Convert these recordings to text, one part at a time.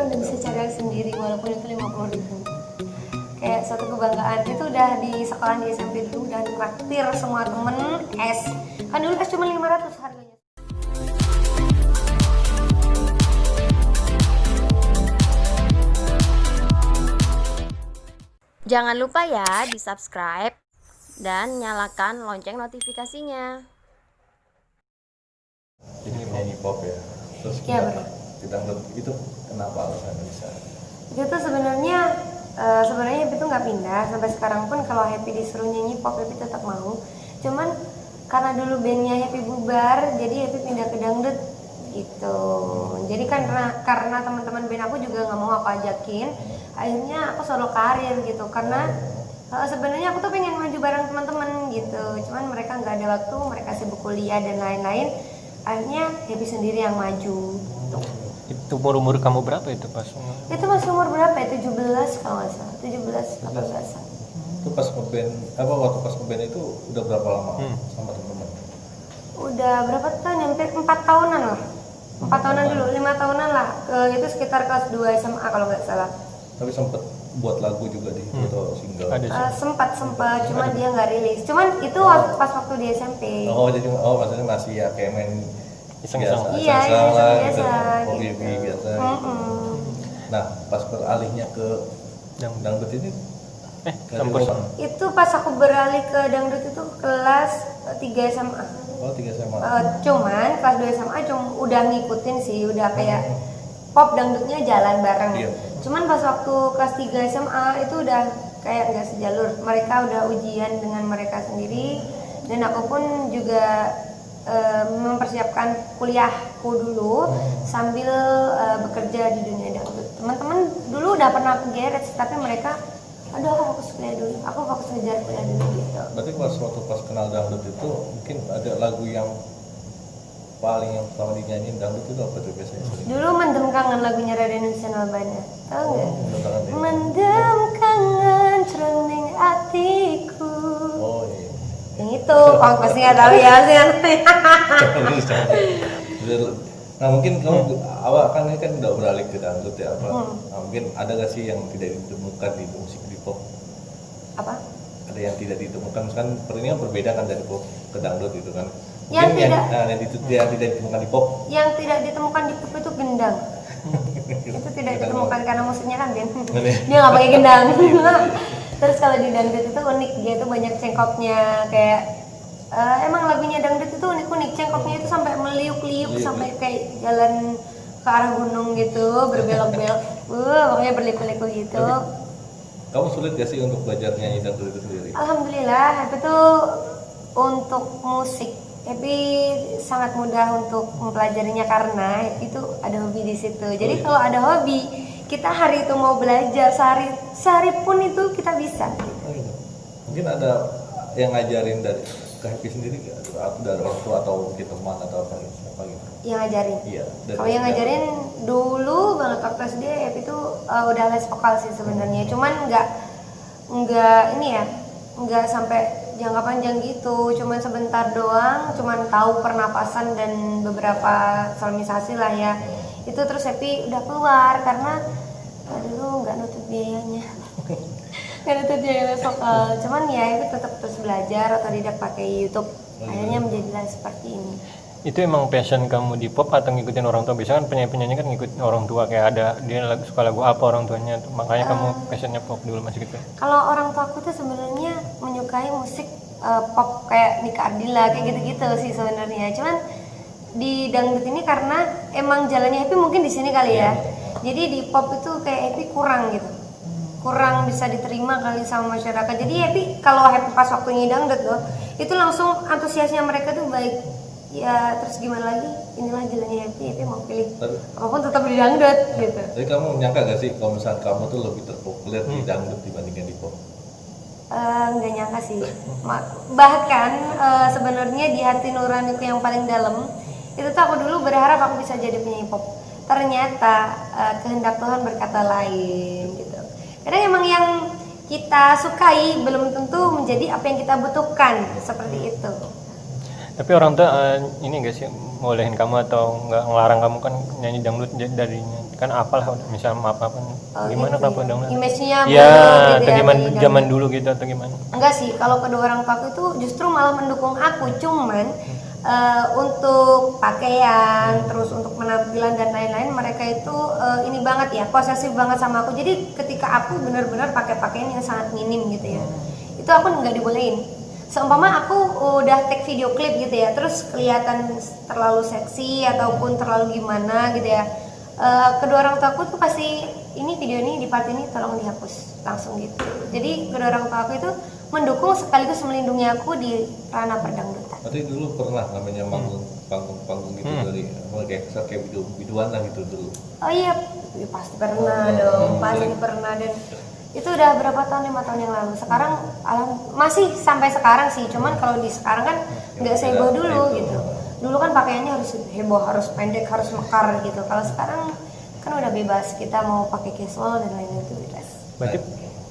udah bisa cadang sendiri walaupun itu 50.000. Kayak suatu kebanggaan. Itu udah di sekolah di SMP dulu udah traktir semua temen es. Kan dulu es cuma 500 harganya. Jangan lupa ya di subscribe dan nyalakan lonceng notifikasinya. Jadi penyanyi pop ya. Terus Iya, benar. di dangdut itu kenapa alasannya bisa? Itu tuh sebenarnya Happy tuh nggak pindah sampai sekarang pun kalau Happy disuruh nyanyi pop Happy tetap mau. Cuman karena dulu bandnya Happy bubar, jadi Happy pindah ke dangdut gitu. Jadi kan karena teman-teman band aku juga nggak mau aku ajakin, akhirnya aku solo karir gitu. Karena sebenarnya aku tuh pengen maju bareng teman-teman gitu. Cuman mereka nggak ada waktu, mereka sibuk kuliah dan lain-lain. Akhirnya Happy sendiri yang maju. Itu umur kamu berapa itu pas? Itu masih umur berapa ya? 17 kalau nggak salah. 17, 18-an. Itu pas ngeband waktu pas ngeband itu udah berapa lama sama teman-teman? Udah berapa tahun? Hampir 4 tahunan lah. 4 tahunan dulu, 5 tahunan lah. Itu sekitar kelas 2 SMA kalau nggak salah. Tapi sempet buat lagu juga di atau single? Ada sih. Sempat, cuman dia nggak rilis. Cuman itu pas waktu di SMP. Jadi maksudnya masih ya kayak main Iseng-iseng. Iya, iseng-iseng lah biasa, gitu, gitu. hobi-hobi biasa. Nah, pas beralihnya ke dangdut ini Ampun. Itu pas aku beralih ke dangdut itu kelas 3 SMA. Oh, 3 SMA. Cuman kelas 2 SMA udah ngikutin sih, udah kayak pop dangdutnya jalan bareng. Iya. Cuman pas waktu kelas 3 SMA itu udah kayak nggak sejalur. Mereka udah ujian dengan mereka sendiri dan aku pun juga mempersiapkan kuliahku dulu sambil bekerja di dunia dangdut. Teman-teman dulu udah pernah kegeret tapi mereka aduh aku fokus kuliah dulu, aku fokus ngejar kuliah dulu gitu. Berarti pas kenal dangdut itu mungkin ada lagu yang yang pertama dinyanyiin dangdut itu apa tuh biasanya? Dulu Mendem Kangen lagunya Raden Hussein Albana. Tahu nggak? Mendem Kangen ya. Mendem kangen ceruning atiku. Oh iya. Yang itu, oh pasti nggak tahu ya sih. Nah mungkin kamu awal kan ini kan udah beralih ke dangdut ya apa? Nah, mungkin ada gak sih yang tidak ditemukan di musik di pop? Apa? Ada yang tidak ditemukan, misalkan ini kan berbeda kan dari pop ke dangdut gitu kan? Yang Mungkin tidak. yang tidak ditemukan di pop. Yang tidak ditemukan di pop itu gendang. Itu tidak ditemukan karena musiknya kan band. Dia nggak pakai gendang. Terus kalau di dangdut itu unik, dia tuh banyak cengkoknya kayak emang lagunya dangdut itu unik-unik, cengkoknya itu sampai meliuk-liuk sampai kayak jalan ke arah gunung gitu, berbelok-belok, pokoknya berliku-liku gitu. Kamu sulit gak sih untuk belajar nyanyi dangdut itu sendiri? Alhamdulillah, Happy tuh untuk musik Happy sangat mudah untuk mempelajarinya karena Happy tuh ada hobi di situ. Jadi kalau ada hobi, kita hari itu mau belajar sehari pun itu kita bisa. Oh, iya. Mungkin ada yang ngajarin dari ke Happy sendiri gak? Atau dari orang tua atau mungkin teman atau apa gitu? Yang ngajarin? Iya. Kalau yang ngajarin dulu banget waktu SD Happy tuh udah les vokal sih sebenarnya. Cuman nggak ini ya, nggak sampai jangka panjang gitu, cuman sebentar doang, cuman tahu pernapasan dan beberapa solmisasi lah ya. Itu terus Happy udah keluar karena dulu nggak nutup biayanya. Nggak nutup biaya les vokal. Cuman ya Happy tetap terus belajar atau tidak pakai YouTube. Akhirnya menjadilah seperti ini. Itu emang passion kamu di pop atau ngikutin orang tua? Biasanya kan penyanyi kan ngikutin orang tua, kayak ada dia suka lagu apa orang tuanya, makanya kamu passionnya pop dulu masih gitu. Kalau orang tua aku tuh sebenarnya menyukai musik pop kayak Nika Ardila kayak gitu-gitu sih sebenarnya. Cuman di dangdut ini karena emang jalannya Happy mungkin di sini kali ya. Jadi di pop itu kayak Happy kurang gitu. Kurang bisa diterima kali sama masyarakat. Jadi Happy kalau Happy pas waktunya dangdut loh, itu langsung antusiasnya mereka tuh baik. Ya terus gimana lagi, inilah jalannya Happy mau pilih apapun tetap di dangdut gitu. Jadi kamu nyangka gak sih kalau misalnya kamu tuh lebih terpopuler di dangdut dibandingkan di pop? Nggak nyangka sih. Bahkan sebenarnya di hati nuraniku yang paling dalam itu tuh aku dulu berharap aku bisa jadi penyanyi pop. Ternyata kehendak Tuhan berkata lain gitu. Kadang emang yang kita sukai belum tentu menjadi apa yang kita butuhkan, seperti itu. Tapi orang tua ini gak sih bolehin kamu atau nggak ngelarang kamu kan nyanyi dangdut dari kan apalah misal maaf apa gimana gitu kenapa ya. dong? Image-nya Iya, bodoh gitu atau ya, gimana kayak zaman dangdut. dulu gitu atau gimana? Enggak sih, kalau kedua orang tua aku itu justru malah mendukung aku, cuman untuk pakaian, terus untuk penampilan dan lain-lain mereka itu ini banget ya, posesif banget sama aku. Jadi ketika aku benar-benar pakai pakaian yang sangat minim gitu ya, itu aku nggak dibolehin. Seumpama aku udah take video klip gitu ya, terus kelihatan terlalu seksi ataupun terlalu gimana gitu ya, kedua orang tua aku tuh pasti ini video ini di part ini tolong dihapus langsung gitu. Jadi kedua orang tua aku itu mendukung sekaligus melindungi aku di ranah perdangdutan. Berarti dulu pernah namanya manggung panggung gitu dari kayak biduan lah gitu dulu. Oh iya, ya pasti pernah dong, pasti pernah. Dan itu udah berapa tahun, 5 tahun yang lalu. Sekarang masih sampai sekarang sih, cuman kalau di sekarang kan nggak seheboh dulu gitu. Dulu kan pakaiannya harus heboh, harus pendek, harus mekar gitu. Kalau sekarang kan udah bebas, kita mau pakai casual dan lain-lain itu bebas. Berarti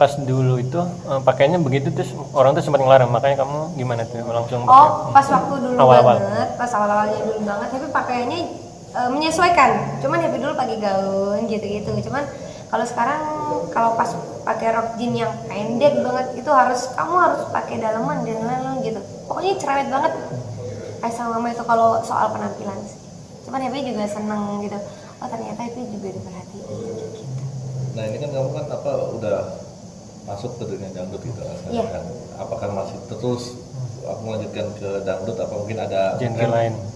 pas dulu itu pakainya begitu terus orang tuh sempat ngelarang, makanya kamu gimana tuh langsung pakai? Oh, pas waktu dulu Awal-awal. banget, pas awal-awalnya dulu banget, Happy pakaiannya menyesuaikan. Cuman Happy dulu pakai gaun gitu-gitu. Cuman kalau sekarang kalau pas pakai rok jean yang pendek banget itu kamu harus pakai daleman dan lain-lain gitu. Pokoknya cerewet banget. Kayak sama mama itu kalau soal penampilan sih. Cuman Happy juga seneng gitu. Oh ternyata Happy juga diperhatiin gitu. Nah ini kan kamu kan udah masuk ke dunia dangdut gitu kan? Iya. Apakah masih terus aku melanjutkan ke dangdut, apa mungkin ada Genre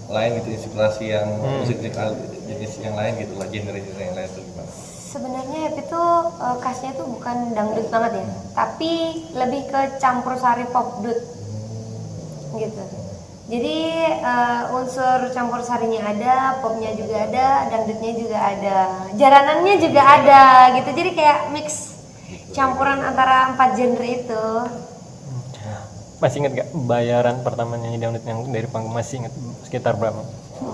lain gitu, inspirasi yang musik jenis yang lain gitu lah, genre yang lain itu gimana? Sebenarnya Happy tuh khasnya tuh bukan dangdut banget ya, tapi lebih ke campur sari pop dut gitu. Jadi unsur campur sarinya ada, popnya juga ada, dangdutnya juga ada, jaranannya juga ada gitu. Jadi kayak mix campuran antara 4 genre itu. Masih inget gak bayaran pertama nyanyi dangdut yang dari panggung, masih inget sekitar berapa?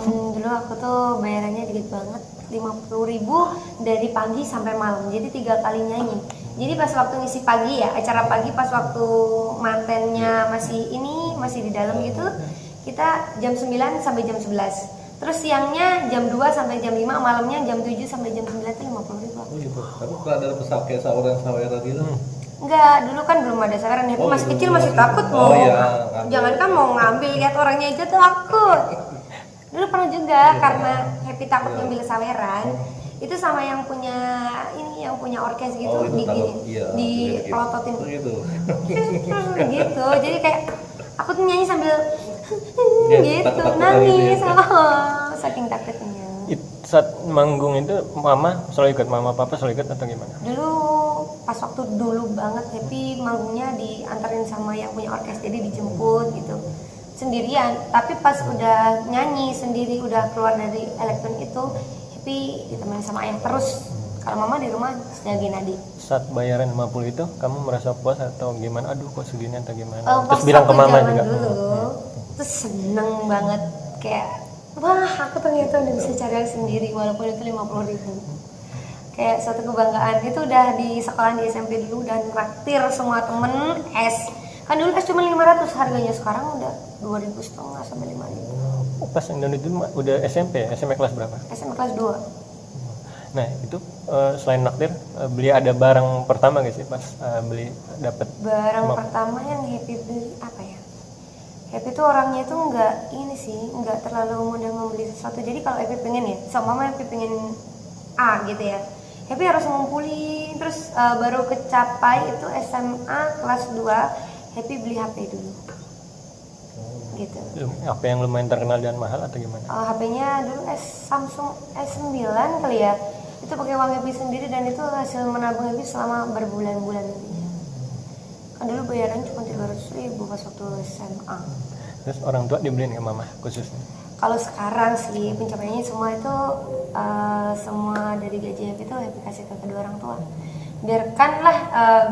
Dulu aku tuh bayarannya dikit banget, 50.000 dari pagi sampai malam, jadi 3 kali nyanyi. Jadi pas waktu ngisi pagi ya, acara pagi pas waktu mantennya masih di dalam gitu, kita jam 9 sampai jam 11. Terus siangnya jam 2 sampai jam 5, malamnya jam 7 sampai jam 9 itu 50.000. Oh gitu. Tapi pernah ada kayak saweran gitu? Enggak, dulu kan belum ada saweran. Happy masih kecil, masih takut Oh mau. iya, Jangan kan mau ngambil, lihat orangnya aja takut. Dulu pernah juga karena Happy takut ngambil saweran. Itu sama yang punya orkes gitu, Oh, itu takut, dipelototin Oh gitu. gitu. Jadi kayak aku tuh nyanyi sambil gitu, takut-takutan nangis. gitu ya. Oh, saking takutnya. Saat manggung itu mama selalu ikut, mama papa selalu ikut atau gimana? Dulu pas waktu dulu banget Happy manggungnya diantarin sama yang punya orkes, jadi dijemput gitu sendirian. Tapi pas udah nyanyi sendiri, udah keluar dari elektron itu, Happy ditemani sama ayah terus. Kalau mama di rumah jagain adik. Saat bayaran 50 itu kamu merasa puas atau gimana? Aduh kok segini atau gimana? Pas Terus bilang ke aku mama zaman juga. dulu, terus seneng banget kayak wah aku ternyata udah bisa cari sendiri walaupun itu 50.000. Kayak suatu kebanggaan. Itu udah di sekolah di SMP dulu dan traktir semua temen es. Kan dulu es cuma 500 harganya, sekarang udah 2.500 sampai 5.000. Pas yang dangdut itu udah SMP, SMP kelas berapa? SMP kelas 2. Nah itu selain naktir, beli ada barang pertama gak sih pas beli dapat? Barang pertama yang Happy beli apa ya? Happy tuh orangnya itu nggak terlalu mudah membeli sesuatu. Jadi kalau Happy pengen ya, sama mama Happy pengen A gitu ya, Happy harus ngumpulin. Terus baru kecapai itu SMA kelas 2, Happy beli HP dulu gitu. Apa yang lumayan terkenal dan mahal atau gimana? HP-nya dulu Samsung S9 kali ya. Itu pakai uang Happy sendiri dan itu hasil menabung Happy selama berbulan-bulan nantinya. Kan dulu bayaran cuma 300.000 pas waktu SMA. Terus orang tua dibeliin ke mama khususnya? Kalau sekarang sih pencapaiannya semua itu semua dari gaji Happy itu Happy kasih ke kedua orang tua. Biarkanlah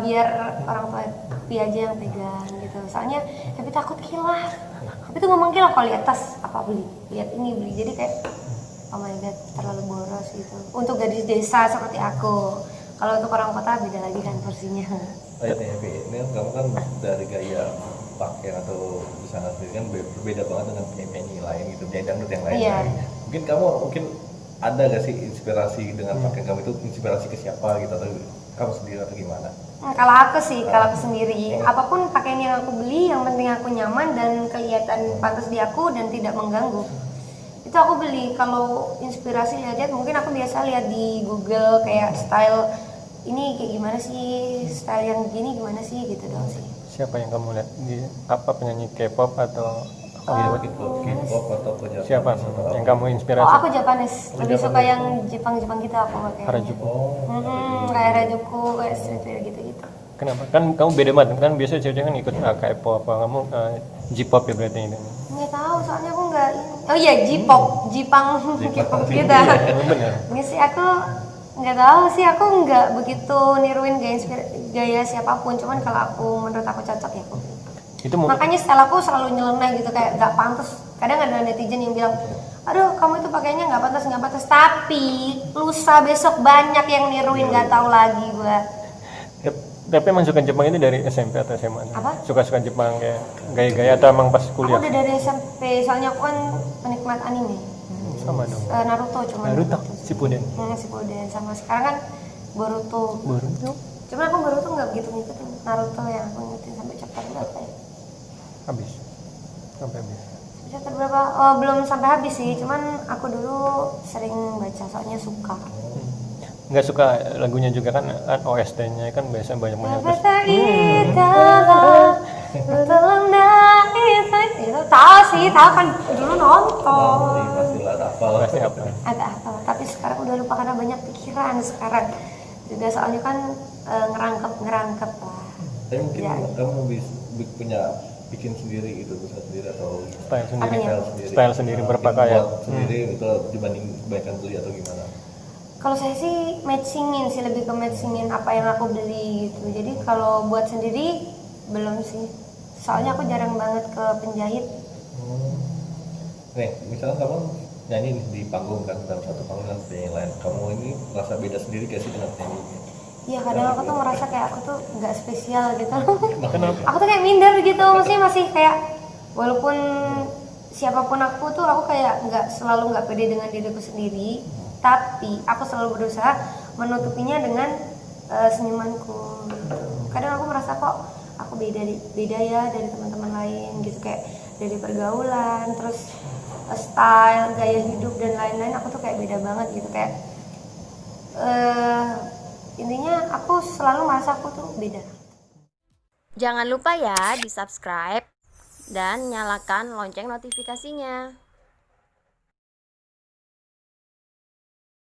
biar orang tua Happy aja yang pegang gitu. Soalnya Happy takut kilaf. Happy tuh ngomong kilaf kalau lihat tas apa beli, lihat ini beli. Jadi kayak oh my god terlalu boros gitu. Untuk gadis desa seperti aku. Kalau untuk orang kota beda lagi kan porsinya. Ini kamu kan dari gaya pakaian atau busana sendiri kan berbeda banget dengan penyanyi lain gitu, penyanyi dangdut yang lain. Iya. Mungkin kamu ada gak sih inspirasi dengan pakaian kamu itu, inspirasi ke siapa gitu, atau kamu sendiri atau gimana? Kalau aku sih, kalau aku sendiri, apapun pakaian yang aku beli, yang penting aku nyaman dan kelihatan pantas di aku dan tidak mengganggu. Itu aku beli. Kalau inspirasi lihat mungkin aku biasa lihat di Google kayak style ini kayak gimana sih, style yang gini gimana sih gitu dong sih. Siapa yang kamu lihat di apa, penyanyi K-pop atau K-pop atau ke Jepang? siapa yang kamu Oh, inspirasi? aku Japanese. Lebih suka yang Jepang-Jepang gitu aku pakai. Harajuku. Kayak Harajuku, kayak streetwear gitu-gitu. Kenapa? Kan kamu beda banget kan, biasa cewek kan ikut K-pop apa, kamu J-pop ya berarti ini. Nggak tahu, soalnya aku nggak ini. Oh iya, J-pop, Jepang, K-pop gitu. Benar. Ini sih aku nggak tahu sih, aku nggak begitu niruin gaya siapapun. Cuman kalau aku menurut aku cocok ya aku. Itu mau Makanya style aku selalu nyeleneh gitu, kayak nggak pantas. Kadang ada netizen yang bilang, aduh kamu itu pakainya nggak pantas. Tapi lusa besok banyak yang niruin, nggak tahu lagi gua. tapi emang suka Jepang itu dari SMP atau SMA? Apa? Suka-suka Jepang kayak gaya-gaya atau emang pas Aku kuliah? udah dari SMP, soalnya aku kan penikmat anime. Sama dong. Naruto cuman. Naruto, Shippuden. Shippuden, sama sekarang kan Boruto. Boruto Cuman aku Boruto nggak begitu ngikutin. Naruto yang aku ngikutin sampai chapter berapa ya? habis. Sampai habis. Chapter berapa? Oh, belum sampai habis sih. Cuman aku dulu sering baca, soalnya suka. Nggak suka lagunya juga kan OST-nya kan biasa banyak Itu tahu sih, tahu kan dulu nonton. Pastilah hafal. pasti apa? Agak apa? Tapi sekarang udah lupa karena banyak pikiran sekarang. Juga soalnya kan ngerangkep lah. Tapi mungkin Ya. kamu punya bikin sendiri gitu, bisa sendiri atau Style sendiri. Apanya? Style sendiri berpakaian. Buat sendiri itu dibanding kebanyakan beli atau gimana? Kalau saya sih matchingin sih, lebih ke matchingin apa yang aku beli gitu. Jadi kalau buat sendiri belum sih. Soalnya aku jarang banget ke penjahit. Nih, misalnya kamu nyanyi nih di panggung kan, dalam satu panggung dan penyanyi lain, kamu ini merasa beda sendiri gak sih dengan penyanyi? Iya, kadang aku tuh merasa kayak aku tuh nggak spesial gitu. Kenapa? Aku tuh kayak minder gitu, maksudnya masih kayak walaupun siapapun aku tuh aku kayak selalu nggak pede dengan diriku sendiri. Tapi aku selalu berusaha menutupinya dengan senyumanku. Kadang aku merasa kok aku beda ya dari teman-teman lain gitu, kayak dari pergaulan, terus style, gaya hidup dan lain-lain aku tuh kayak beda banget gitu, kayak intinya aku selalu merasa aku tuh beda. Jangan lupa ya di subscribe dan nyalakan lonceng notifikasinya.